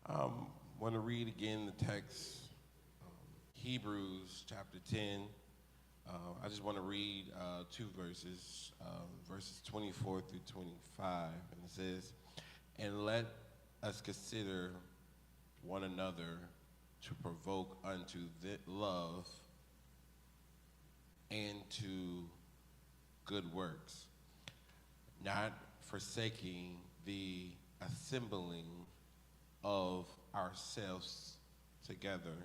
Um, Want to read again the text, Hebrews chapter 10. I just want to read two verses, verses 24 through 25. And it says, "And let us consider one another to provoke unto love and to good works, not forsaking the assembling of ourselves together,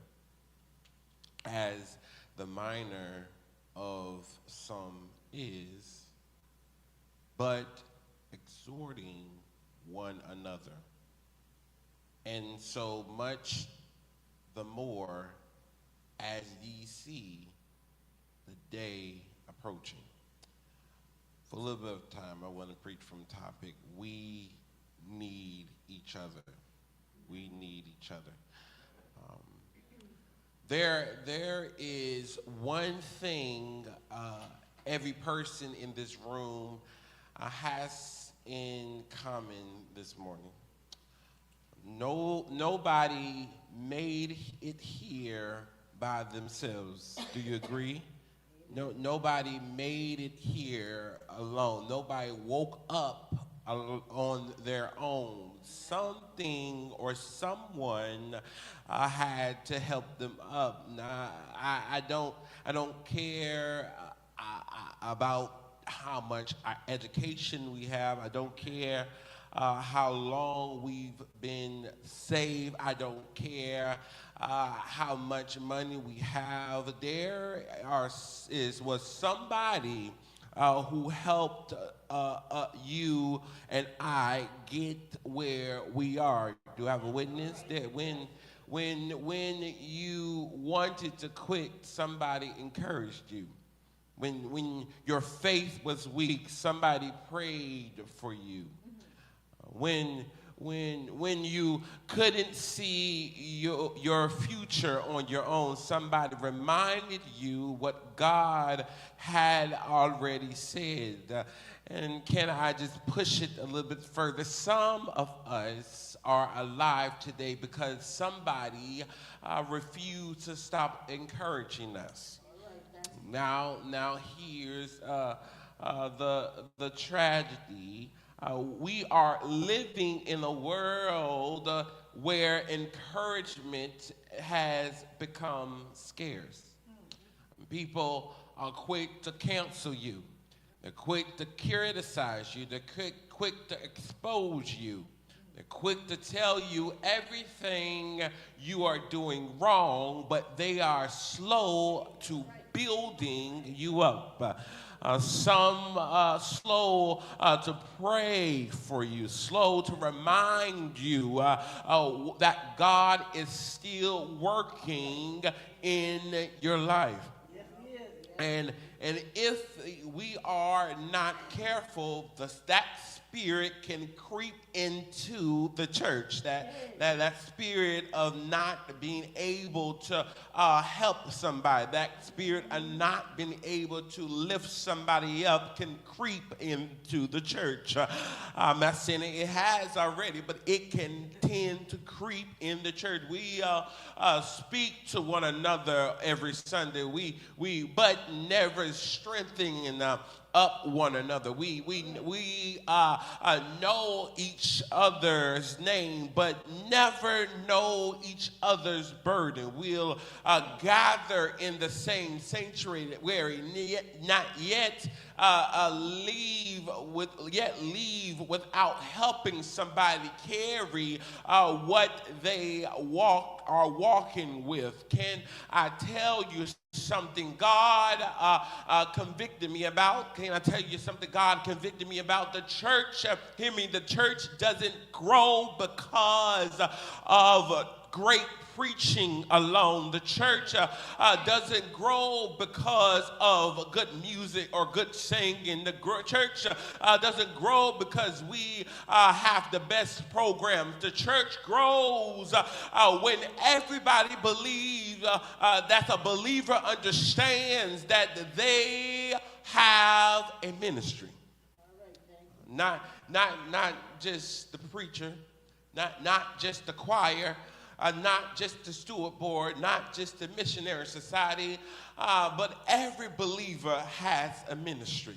as the minor of some is, but exhorting one another, and so much the more as ye see the day approaching." For a little bit of time, I want to preach from the topic, we need each other. We need each other. There is one thing every person in this room has in common this morning. Nobody made it here by themselves. Do you agree? Nobody made it here alone. Nobody woke up on their own. Something or someone had to help them up. Now, I don't care about how much education we have. I don't care how long we've been saved. I don't care how much money we have. There was somebody who helped you and I get where we are. Do I have a witness? That when you wanted to quit, somebody encouraged you. When your faith was weak, somebody prayed for you. When you couldn't see your future on your own, somebody reminded you what God had already said. And can I just push it a little bit further? Some of us are alive today because somebody refused to stop encouraging us. Now here's the tragedy. We are living in a world where encouragement has become scarce. People are quick to cancel you. They're quick to criticize you. They're quick to expose you. They're quick to tell you everything you are doing wrong, but they are slow to building you up. Some slow to pray for you, slow to remind you that God is still working in your life. And if we are not careful, that spirit can creep into the church. That spirit of not being able to help somebody, that spirit of not being able to lift somebody up can creep into the church. I'm not saying it has already, but it can tend to creep in the church. We speak to one another every Sunday. We but never strengthening up one another. We know each other's name, but never know each other's burden. We'll gather in the same sanctuary, not yet leave without helping somebody carry what they are walking with. Can I tell you something God convicted me about? Can I tell you something God convicted me about? The church, hear me, the church doesn't grow because of great preaching alone. The church doesn't grow because of good music or good singing. The church doesn't grow because we have the best programs. The church grows when everybody believes that a believer understands that they have a ministry. Not just the preacher, not just the choir, not just the steward board, not just the missionary society, but every believer has a ministry.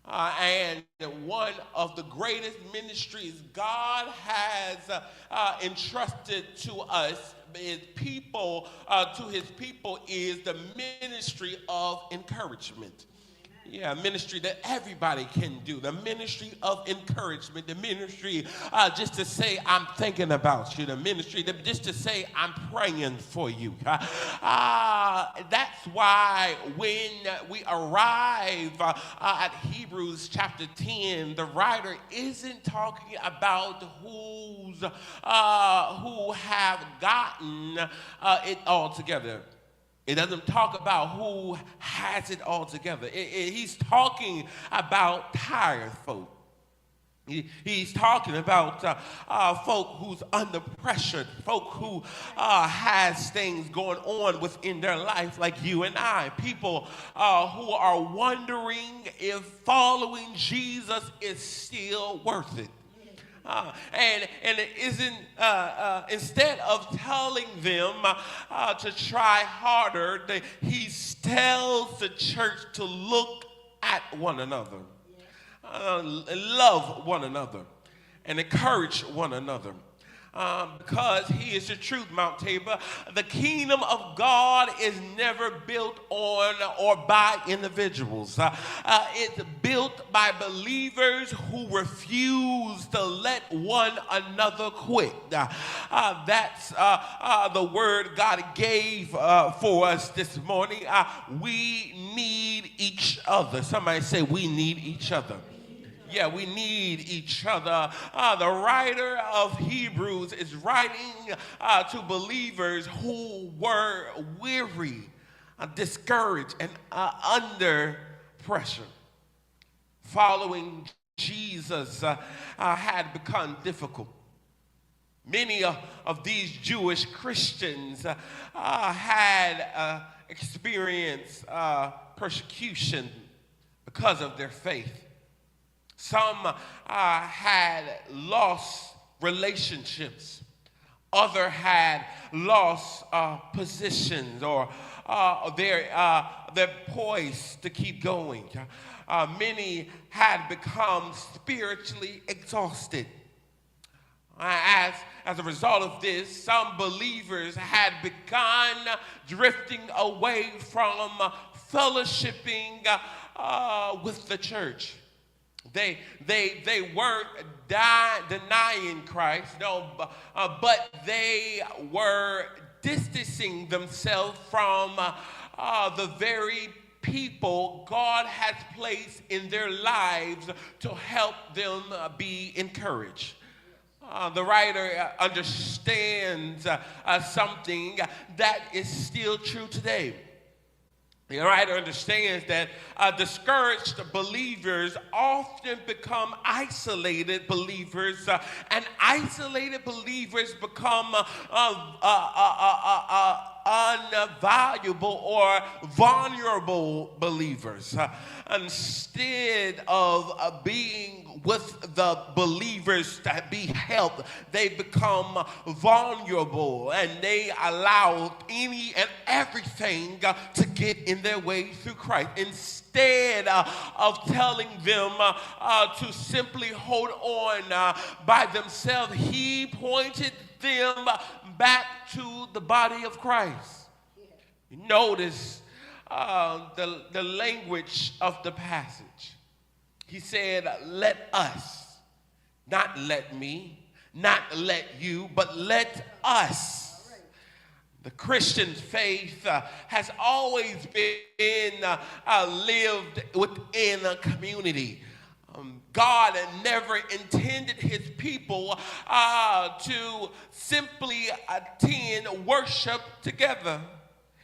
And one of the greatest ministries God has entrusted to us is to his people is the ministry of encouragement. Yeah, ministry that everybody can do. The ministry of encouragement. The ministry just to say, I'm thinking about you. The ministry just to say, I'm praying for you. That's why when we arrive at Hebrews chapter 10, the writer isn't talking about who have gotten it all together. It doesn't talk about who has it all together. He's talking about tired folk. He's talking about folk who's under pressure, folk who has things going on within their life like you and I. People who are wondering if following Jesus is still worth it. And it isn't, instead of telling them to try harder, he tells the church to look at one another, love one another, and encourage one another. Because he is the truth, Mount Tabor. The kingdom of God is never built on or by individuals. It's built by believers who refuse to let one another quit. That's the word God gave for us this morning. We need each other. Somebody say, we need each other. Yeah, we need each other. The writer of Hebrews is writing to believers who were weary, discouraged, and under pressure. Following Jesus had become difficult. Many of these Jewish Christians had experienced persecution because of their faith. Some had lost relationships. Others had lost positions or their poise to keep going. Many had become spiritually exhausted. As a result of this, some believers had begun drifting away from fellowshipping with the church. They weren't denying Christ, no, but they were distancing themselves from the very people God has placed in their lives to help them be encouraged. The writer understands something that is still true today. The writer understands that discouraged believers often become isolated believers, and isolated believers become unvaluable or vulnerable believers. Instead of being with the believers that be helped, they become vulnerable and they allow any and everything to get in their way through Christ. Instead of telling them to simply hold on by themselves, he pointed them back to the body of Christ. Notice the language of the passage. He said, let us, not let me, not let you, but let us. The Christian faith has always been lived within a community. God never intended his people to simply attend worship together.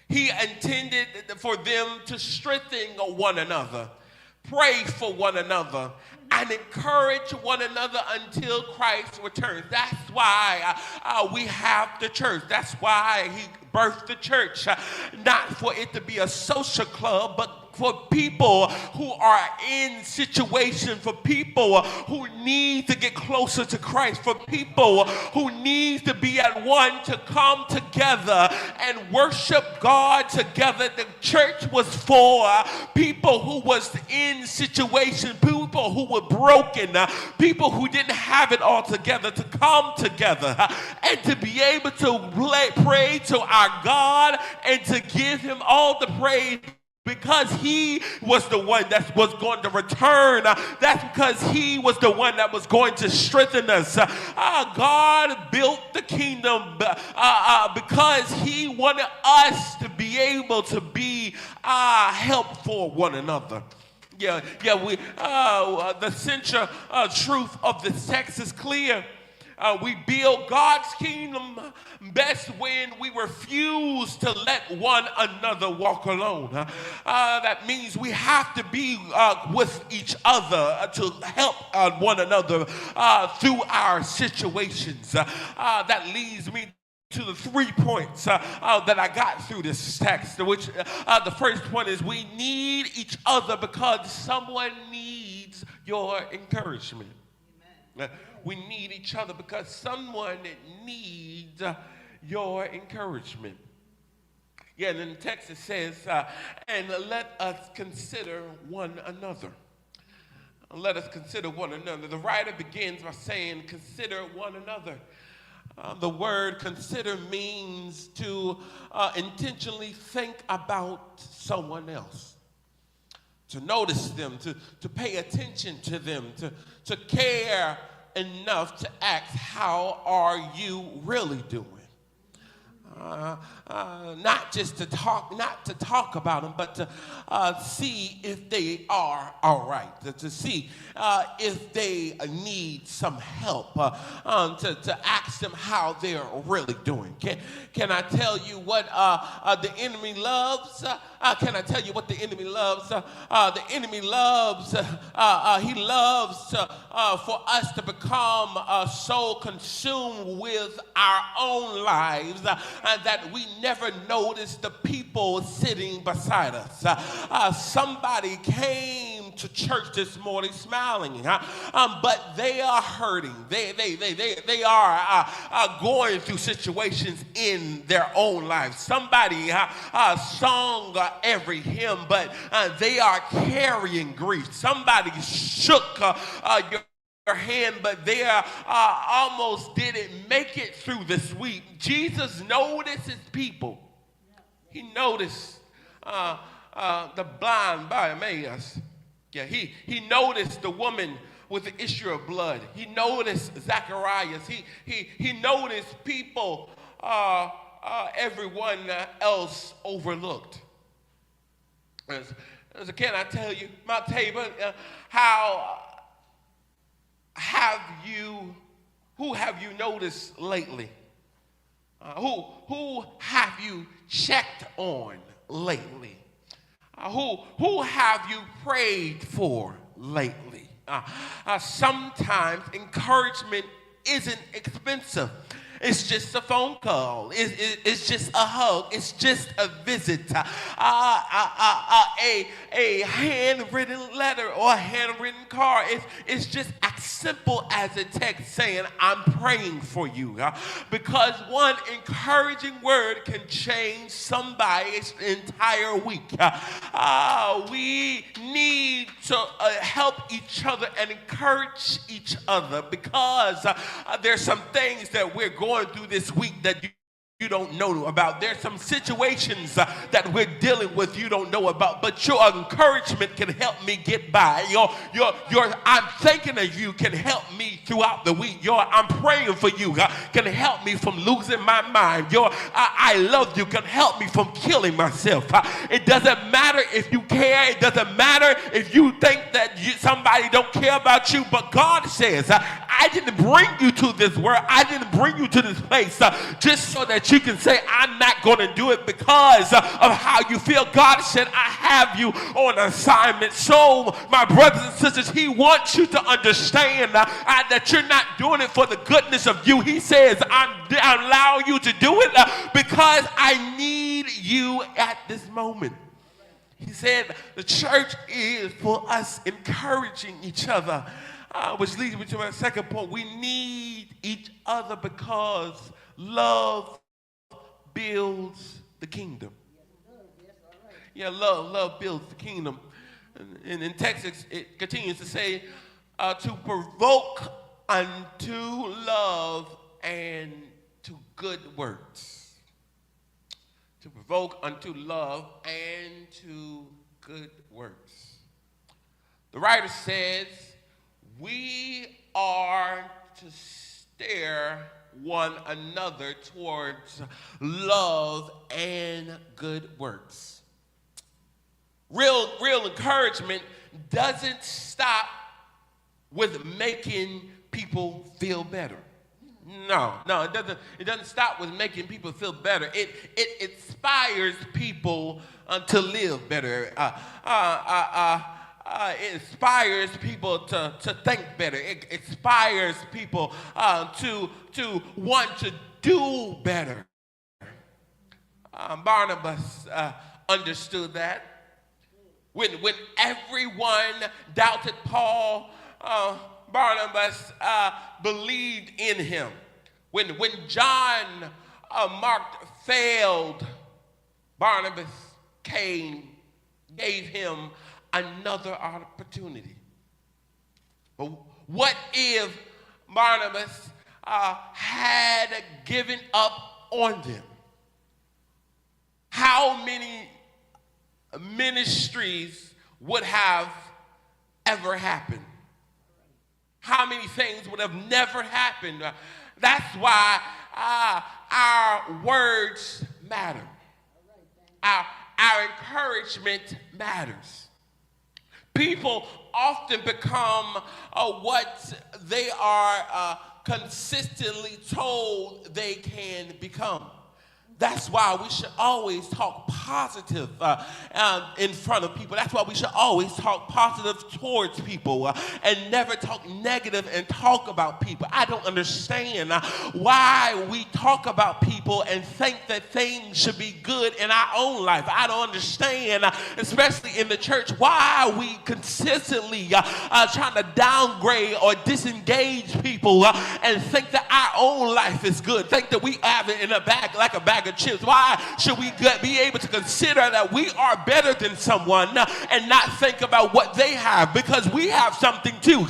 He intended for them to strengthen one another, pray for one another, and encourage one another until Christ returns. That's why we have the church. That's why he birthed the church, not for it to be a social club, but for people who are in situation, for people who need to get closer to Christ, for people who need to be at one, to come together and worship God together. The church was for people who was in situation, people who were broken, people who didn't have it all together, to come together and to be able to pray to our God and to give him all the praise, because he was the one that was going to return. That's because he was the one that was going to strengthen us. God built the kingdom because he wanted us to be able to be help for one another. The central truth of this text is clear. We build God's kingdom best when we refuse to let one another walk alone. That means we have to be with each other to help one another through our situations. That leads me to the 3 points that I got through this text, which the first point is we need each other because someone needs your encouragement. Amen. We need each other because someone needs your encouragement. Yeah, and in the text it says, and let us consider one another. Let us consider one another. The writer begins by saying, consider one another. The word consider means to intentionally think about someone else, to notice them, to pay attention to them, to care enough to ask, how are you really doing? Not just to talk, not to talk about them, but to see if they are all right, to see if they need some help, to ask them how they're really doing. Can I tell you what the enemy loves? Can I tell you what the enemy loves? The enemy loves, he loves for us to become so consumed with our own lives that we never notice the people sitting beside us. Somebody came to church this morning smiling, but they are hurting. They are going through situations in their own lives. Somebody sung every hymn, but they are carrying grief. Somebody shook your hand, but they almost didn't make it through this week. Jesus notices people. He noticed the blind Bartimaeus. Yeah, he noticed the woman with the issue of blood. He noticed Zacharias. He noticed people everyone else overlooked. Can I tell you, my table, who have you noticed lately? Who have you checked on lately? Who have you prayed for lately? Sometimes encouragement isn't expensive. It's just a phone call. It's just a hug. It's just a visit. A handwritten letter or a handwritten card. It's just as simple as a text saying, I'm praying for you. Because one encouraging word can change somebody's entire week. We need to help each other and encourage each other, because there's some things that we're going through this week that you don't know about. There's some situations that we're dealing with you don't know about, but your encouragement can help me get by. Your I'm thinking of you can help me throughout the week. I'm praying for you can help me from losing my mind. I love you can help me from killing myself. It doesn't matter if you care. It doesn't matter if you think that somebody don't care about you, but God says, I didn't bring you to this world. I didn't bring you to this place just so that you can say, I'm not going to do it because of how you feel. God said, I have you on assignment. So, my brothers and sisters, he wants you to understand that you're not doing it for the goodness of you. He says, I allow you to do it because I need you at this moment. He said the church is for us encouraging each other, which leads me to my second point. We need each other because love builds the kingdom. Yeah, love builds the kingdom. And in Texas, it continues to say, to provoke unto love and to good works. To provoke unto love and to good works. The writer says, we are to steer one another towards love and good works. Real encouragement doesn't stop with making people feel better. No, it doesn't stop with making people feel better. It inspires people to live better. It inspires people to think better. It inspires people to want to do better. Barnabas understood that. When everyone doubted Paul, Barnabas believed in him. When John Mark failed, Barnabas gave him another opportunity. But what if Barnabas had given up on them? How many ministries would have ever happened? How many things would have never happened? That's why our words matter. Our encouragement matters. People often become what they are consistently told they can become. That's why we should always talk positive in front of people. That's why we should always talk positive towards people and never talk negative and talk about people. I don't understand why we talk about people and think that things should be good in our own life. I don't understand, especially in the church, why we consistently trying to downgrade or disengage people and think that our own life is good, think that we have it in a bag like a bag of chips. Why should we be able to consider that we are better than someone and not think about what they have? Because we have something too.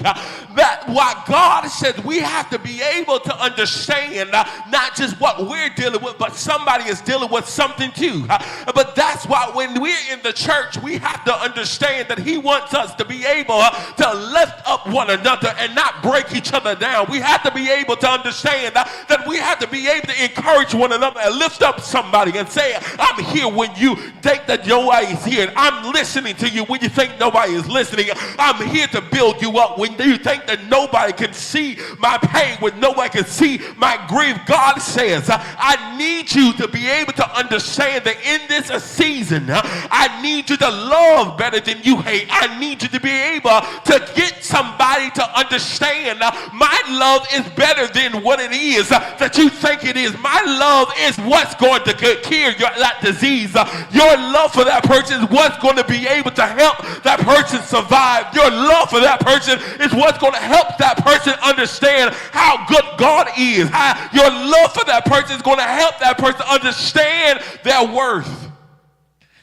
That's why God says we have to be able to understand not just what we're dealing with, but somebody is dealing with something too. But that's why when we're in the church, we have to understand that He wants us to be able to lift up one another and not break each other down. We have to be able to understand that we have to be able to encourage one another and lift up somebody and say, I'm here when you think that nobody is here. I'm listening to you when you think nobody is listening. I'm here to build you up when you think that nobody can see my pain, when nobody can see my grief. God says, I need you to be able to understand that in this season, I need you to love better than you hate. I need you to be able to get somebody to understand my love is better than what it is that you think it is. My love is what's going to cure that disease. Your love for that person is what's going to be able to help that person survive. Your love for that person is what's going to help that person understand how good God is. Your love for that person is going to help that person understand their worth.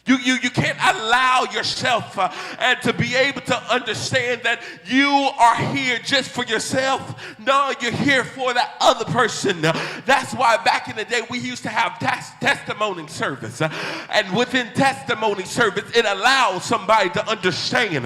You can't allow yourself and to be able to understand that you are here just for yourself. No, you're here for that other person. That's why back in the day we used to have testimony service. And within testimony service, it allows somebody to understand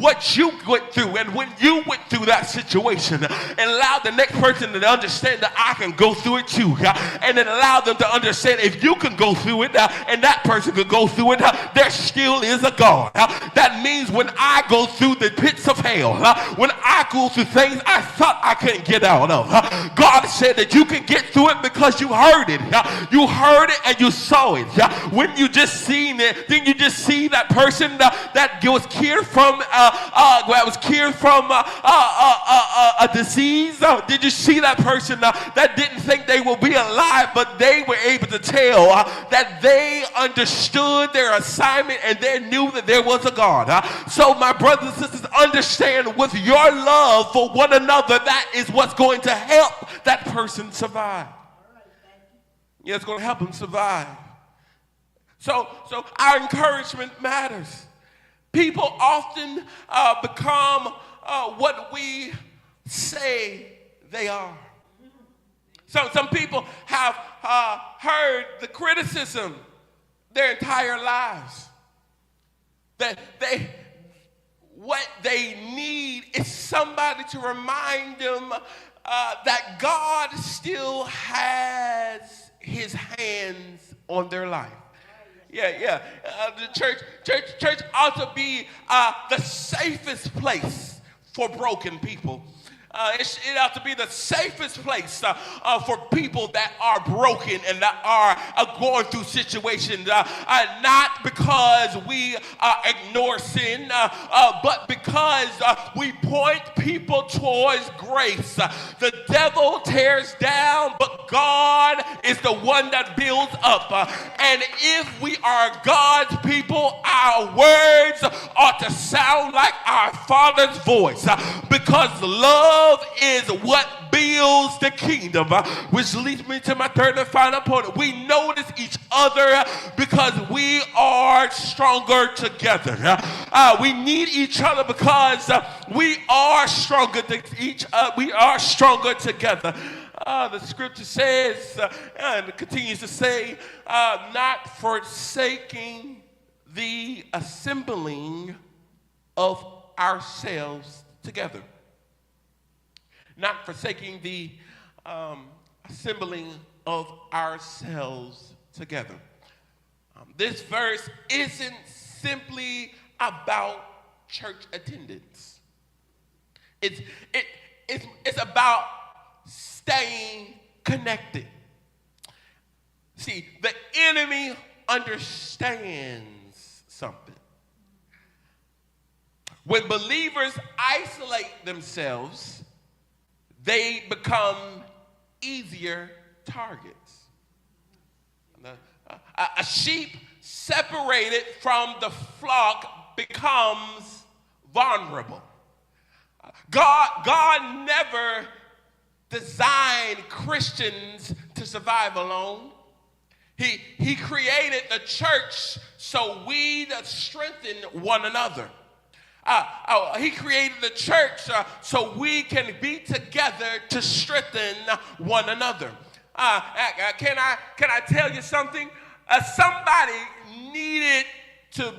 what you went through. And when you went through that situation, it allowed the next person to understand that I can go through it too. And it allowed them to understand if you can go through it and that person could go through it, there still is a God. That means when I go through the pits of hell, when I go through things I thought I couldn't get out of, God said that you can get through it because you heard it. You heard it and you saw it. When you just seen it, then you just see that person that was cured from a disease. Did you see that person that didn't think they would be alive, but they were able to tell that they understood their their assignment and they knew that there was a God. So my brothers and sisters, understand with your love for one another, that is what's going to help that person survive. Yeah, it's going to help them survive. So our encouragement matters. People often become what we say they are. Some people have heard the criticism their entire lives. That what they need is somebody to remind them that God still has his hands on their life. Yeah. The church ought to be the safest place for broken people. It ought to be the safest place for people that are broken and that are going through situations, not because we ignore sin, but because we point people towards grace. The devil tears down, but God is the one that builds up. And if we are God's people, our words ought to sound like our Father's voice, because love is what builds the kingdom, which leads me to my third and final point. We notice each other because we are stronger together. We need each other because we are stronger we are stronger together. The scripture says, and it continues to say, not forsaking the assembling of ourselves together. Not forsaking the assembling of ourselves together. This verse isn't simply about church attendance. It's about staying connected. See, the enemy understands something. When believers isolate themselves, they become easier targets. A sheep separated from the flock becomes vulnerable. God never designed Christians to survive alone. He created the church so we strengthen one another. He created the church so we can be together to strengthen one another. Can I tell you something? Somebody needed to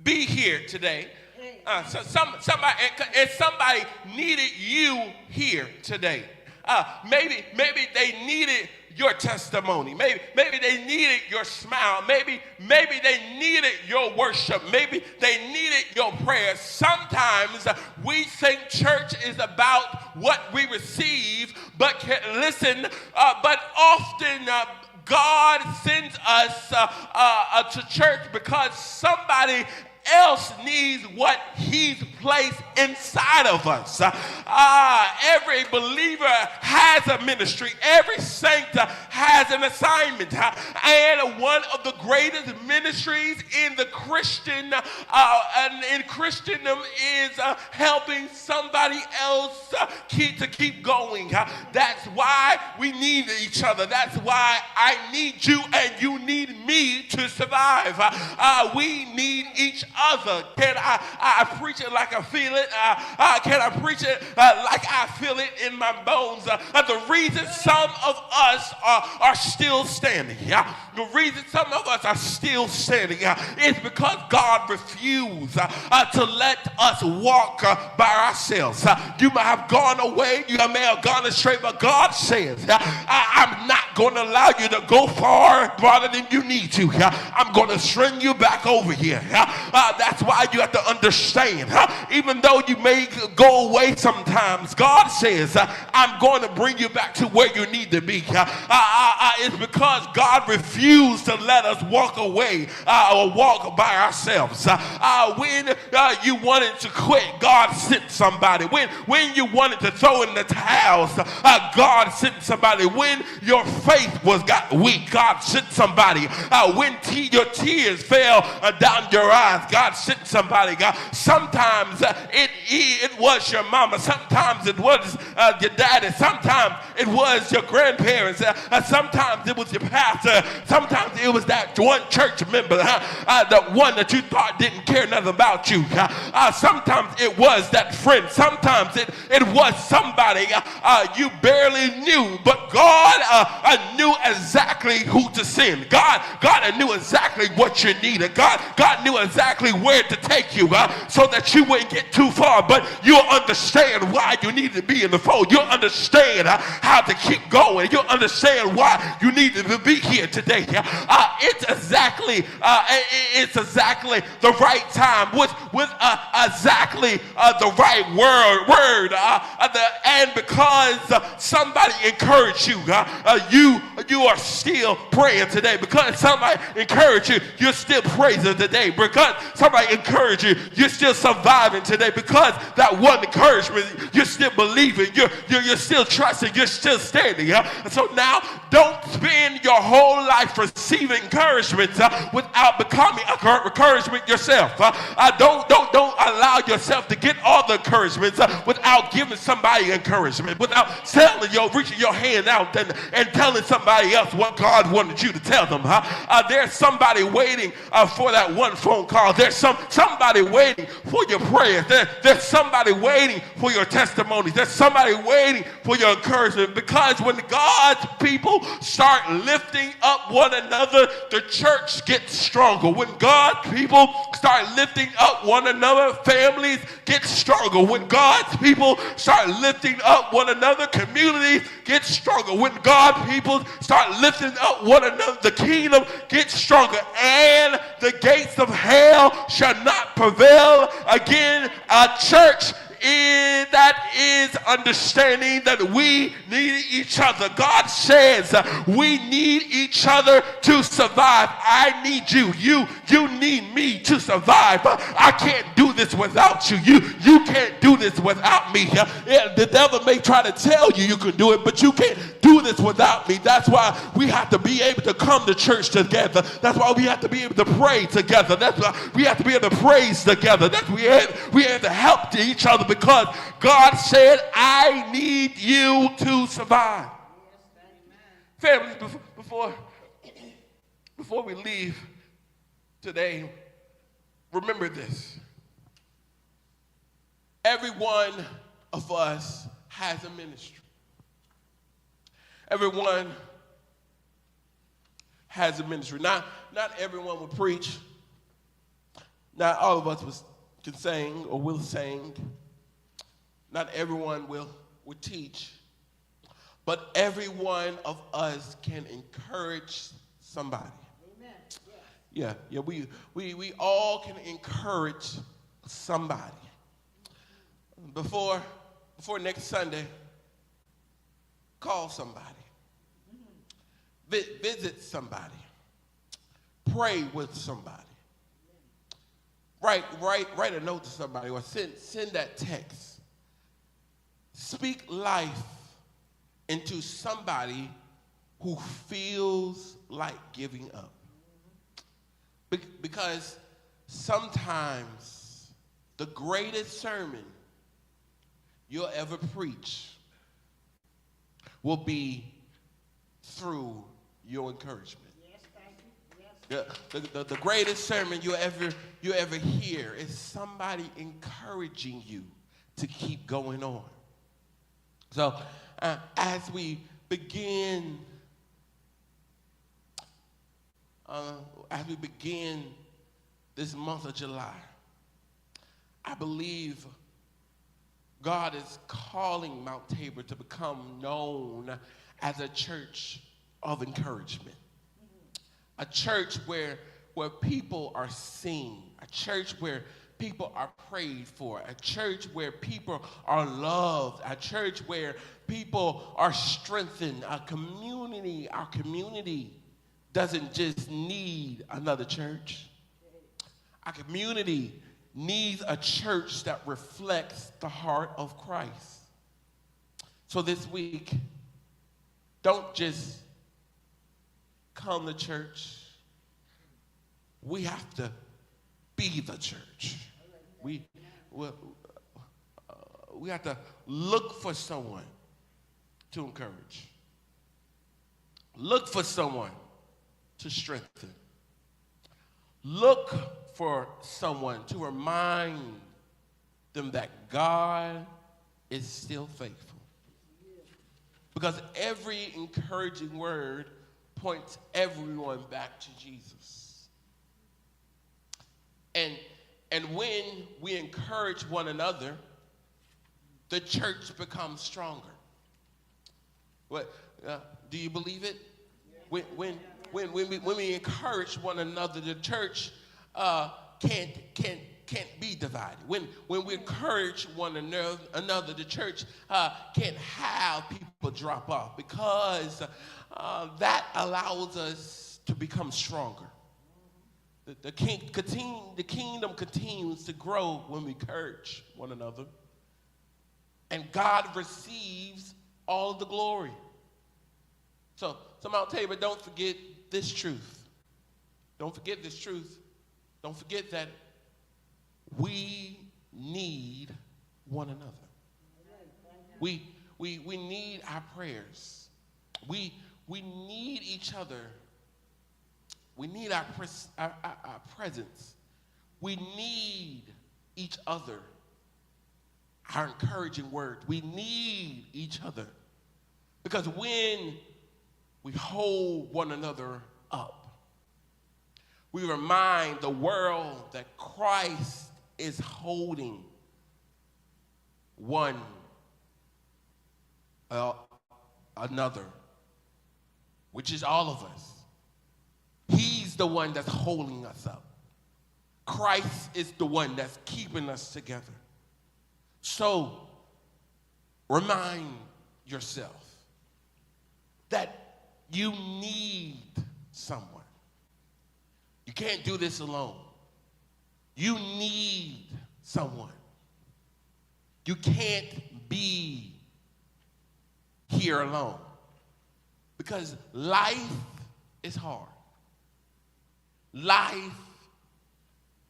be here today. Somebody needed you here today. Maybe they needed your testimony. Maybe they needed your smile. Maybe they needed your worship. Maybe they needed your prayers. Sometimes we think church is about what we receive, but but often God sends us to church because somebody else needs what he's placed inside of us. Every believer has a ministry. Every saint has an assignment. And one of the greatest ministries in the Christian and in Christendom is helping somebody else keep going. That's why we need each other. That's why I need you and you need me to survive. We need each other. Can I preach it like I feel it? Can I preach it like I feel it in my bones? The reason some of us are still standing, the reason some of us are still standing is because God refused to let us walk by ourselves. You might have gone away, you may have gone astray, but God says, I'm not going to allow you to go farther than you need to. I'm going to string you back over here. That's why you have to understand, even though you may go away sometimes, God says, I'm going to bring you back to where you need to be. It's because God refused to let us walk away or walk by ourselves. When you wanted to quit, God sent somebody. When you wanted to throw in the towels, God sent somebody. When your faith got weak, God sent somebody. When your tears fell down your eyes, God sent somebody. Sometimes it was your mama. Sometimes it was your daddy. Sometimes it was your grandparents. Sometimes it was your pastor. Sometimes it was that one church member, the one that you thought didn't care nothing about you. Sometimes it was that friend. Sometimes it was somebody you barely knew, but God knew exactly who to send. God knew exactly what you needed. God knew exactly where to take you so that you wouldn't get too far, but you'll understand why you need to be in the fold. You'll understand how to keep going. You'll understand why you need to be here today. It's exactly the right time with exactly the right word. And because somebody encouraged you, you are still praying today. Because somebody encouraged you, you're still praising today. Because somebody encouraged you, you're still surviving today. Because that one encouragement, you're still believing, you're still trusting, you're still standing. And so now, don't spend your whole life receiving encouragement without becoming encouragement yourself. Don't allow yourself to get all the encouragements without giving somebody encouragement, without reaching your hand out and telling somebody else what God wanted you to tell them. There's somebody waiting for that one phone call. There's somebody waiting for your prayers. There's somebody waiting for your testimonies. There's somebody waiting for your encouragement, because when God's people start lifting up one another, the church gets stronger. When God's people start lifting up one another, families get stronger. When God's people start lifting up one another, communities get stronger. When God's people start lifting up one another, the kingdom gets stronger, and the gates of hell shall not prevail again. A church that is understanding that we need each other. God says we need each other to survive. I need you. You need me to survive. I can't do this without you. You can't do this without me. The devil may try to tell you can do it, but you can't do this without me. That's why we have to be able to come to church together. That's why we have to be able to pray together. That's why we have to be able to praise together. That's why we have to help each other, because God said, I need you to survive. Families, before we leave today, remember this. Every one of us has a ministry. Everyone has a ministry. Not everyone will preach. Not all of us can sing or will sing. Not everyone will teach. But every one of us can encourage somebody. Amen. Yeah. We all can encourage somebody. Before next Sunday, call somebody. Visit somebody. Pray with somebody. Write a note to somebody, or send that text. Speak life into somebody who feels like giving up. Because sometimes the greatest sermon you'll ever preach will be through your encouragement. Yes, thank you. Yes. The greatest sermon you ever hear is somebody encouraging you to keep going on. So as we begin this month of July, I believe God is calling Mount Tabor to become known as a church of encouragement. A church where people are seen. A church where people are prayed for, a church where people are loved, a church where people are strengthened, our community doesn't just need another church. Our community needs a church that reflects the heart of Christ. So this week, don't just come to church. We have to be the church. We have to look for someone to encourage. Look for someone to strengthen. Look for someone to remind them that God is still faithful. Because every encouraging word points everyone back to Jesus. And when we encourage one another, the church becomes stronger. What, do you believe it? When we encourage one another, the church can't be divided. When we encourage one another, the church can't have people drop off, because that allows us to become stronger. The kingdom continues to grow when we encourage one another, and God receives all of the glory. So Mount Tabor, don't forget this truth. Don't forget this truth. Don't forget that we need one another. We need our prayers. We need each other. We need our presence. We need each other. Our encouraging word. We need each other. Because when we hold one another up, we remind the world that Christ is holding one another, which is all of us. He's the one that's holding us up. Christ is the one that's keeping us together. So remind yourself that you need someone. You can't do this alone. You need someone. You can't be here alone, because life is hard. Life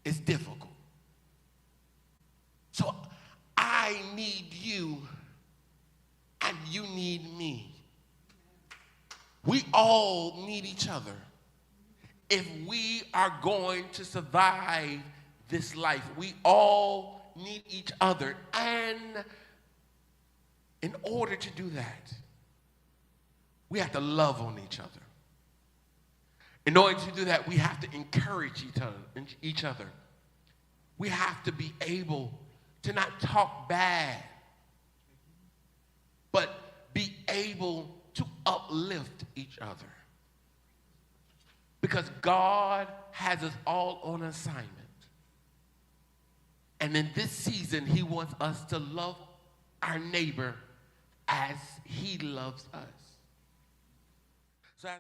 is difficult. So I need you and you need me. We all need each other if we are going to survive this life. We all need each other. And in order to do that, we have to love on each other. In order to do that, we have to encourage each other. We have to be able to not talk bad, but be able to uplift each other. Because God has us all on assignment. And in this season, he wants us to love our neighbor as he loves us. So